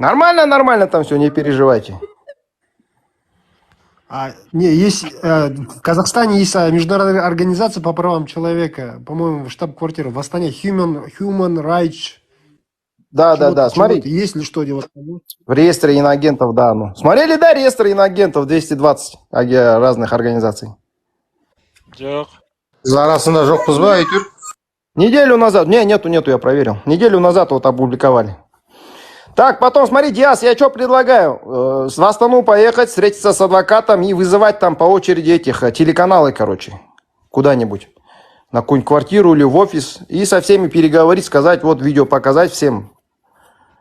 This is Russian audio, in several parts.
Нормально, нормально там все, не переживайте. Не, есть, в Казахстане есть международная организация по правам человека, по-моему, штаб-квартира в Астане, Human Rights, Да, да, чего-то, да, чего-то. смотри, Есть ли что-то в Астане? в реестре иноагентов, да. Ну. Смотрели, да, реестр иноагентов 220 разных организаций. Жоқ. Biz arasında жоқпыз ба әйтеуір? Неделю назад, нету, я проверил. Неделю назад вот опубликовали. Так, потом, смотри, Диас, я что предлагаю? В Астану поехать, встретиться с адвокатом и вызывать там по очереди этих телеканалы, короче, куда-нибудь. На какую-нибудь квартиру или в офис. И со всеми переговорить, сказать, вот видео показать всем.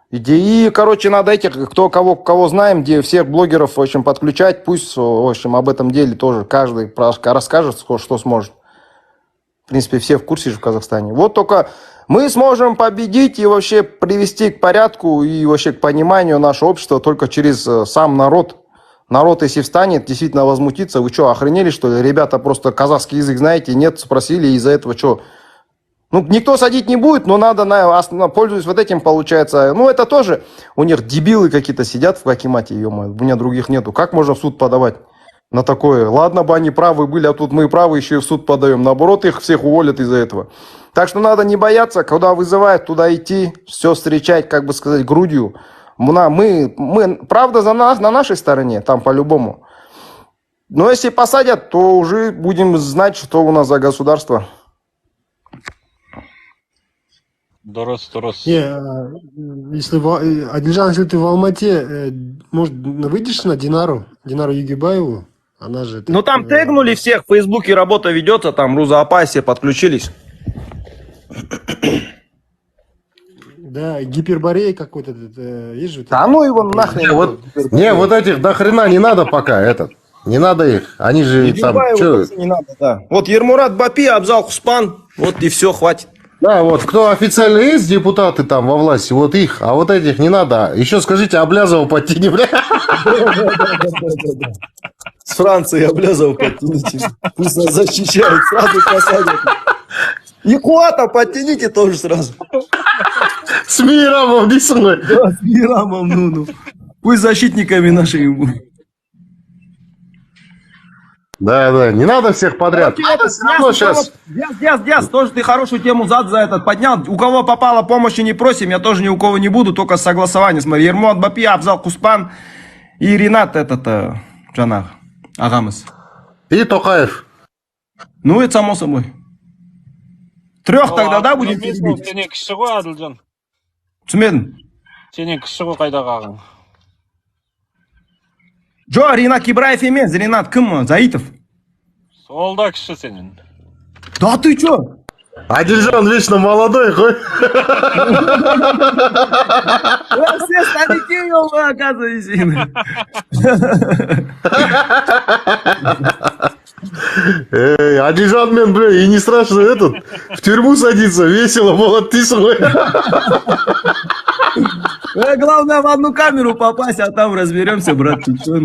И, короче, надо этих, кого знаем, где всех блогеров, в общем, подключать. Пусть, в общем, об этом деле тоже каждый расскажет, что сможет. В принципе, все в курсе же в Казахстане. Вот только мы сможем победить и вообще привести к порядку и вообще к пониманию наше общество только через сам народ. Народ, если встанет, действительно возмутится. Вы что, охренели, что ли? Ребята просто казахский язык знаете? Нет, спросили, и из-за этого что? Ну, никто садить не будет, но надо, пользуясь вот этим, получается. Ну, это тоже у них дебилы какие-то сидят в Акимате, ё-моё, у меня других нету. Как можно в суд подавать на такое? Ладно бы они правы были, а тут мы правы еще и в суд подаем. Наоборот, их всех уволят из-за этого. Так что надо не бояться, когда вызывают, туда идти, все встречать, как бы сказать, грудью. Мы правда за нас, на нашей стороне, там по-любому. Но если посадят, то уже будем знать, что у нас за государство. Дұрыс, дұрыс. Не, Адильжан, если ты в Алмате, может, выйдешь на Динару Югибаеву? Она же... Ну там тегнули всех, в Фейсбуке работа ведется, там Руза-Апай все подключились. Да, гиперборея какой-то, есть же? Да ну его нахрен. Вот этих до хрена не надо пока, не надо их. Они же там... чё? Не надо, да. Вот Ермурат Бапи, Абзал Хуспан, вот и все, хватит. Да, вот кто официально есть депутаты там во власти, вот их, а вот этих не надо. Еще скажите, Аблязова подтяни, бля. С Францией Аблязова подтяните. Пусть нас защищают, сразу посадят. И Куата подтяните тоже сразу. С Мирамом, не со мной. Да, с Мирамом, ну. Пусть защитниками нашими будут. Да, не надо всех подряд. Надо все равно сейчас... Диас, тоже ты хорошую тему за этот поднял. У кого попало, помощи не просим, я тоже ни у кого не буду, только согласование. Смотри, Ермурат Бапи, Абзал Куспан и Ринат Джанах, Агамыс. И Токаев. Ну, это само собой. Трех тогда, да, будем перебить? Сенен кіші ғой, Адылжан. Түсінбедім. Сенен кіші ғой, қайдағы ағаң. Джо, Ринат Кибраев емес, Ринат кім? Заитов. Сол да кіші сенен. Да ты чё? Адильжан вечно молодой, хоть. Все старики его, оказывается. Адильжан, мен, бля, и не страшно в тюрьму садиться, весело, молод ты свой. Главное в одну камеру попасть, а там разберемся, брат, ты чё?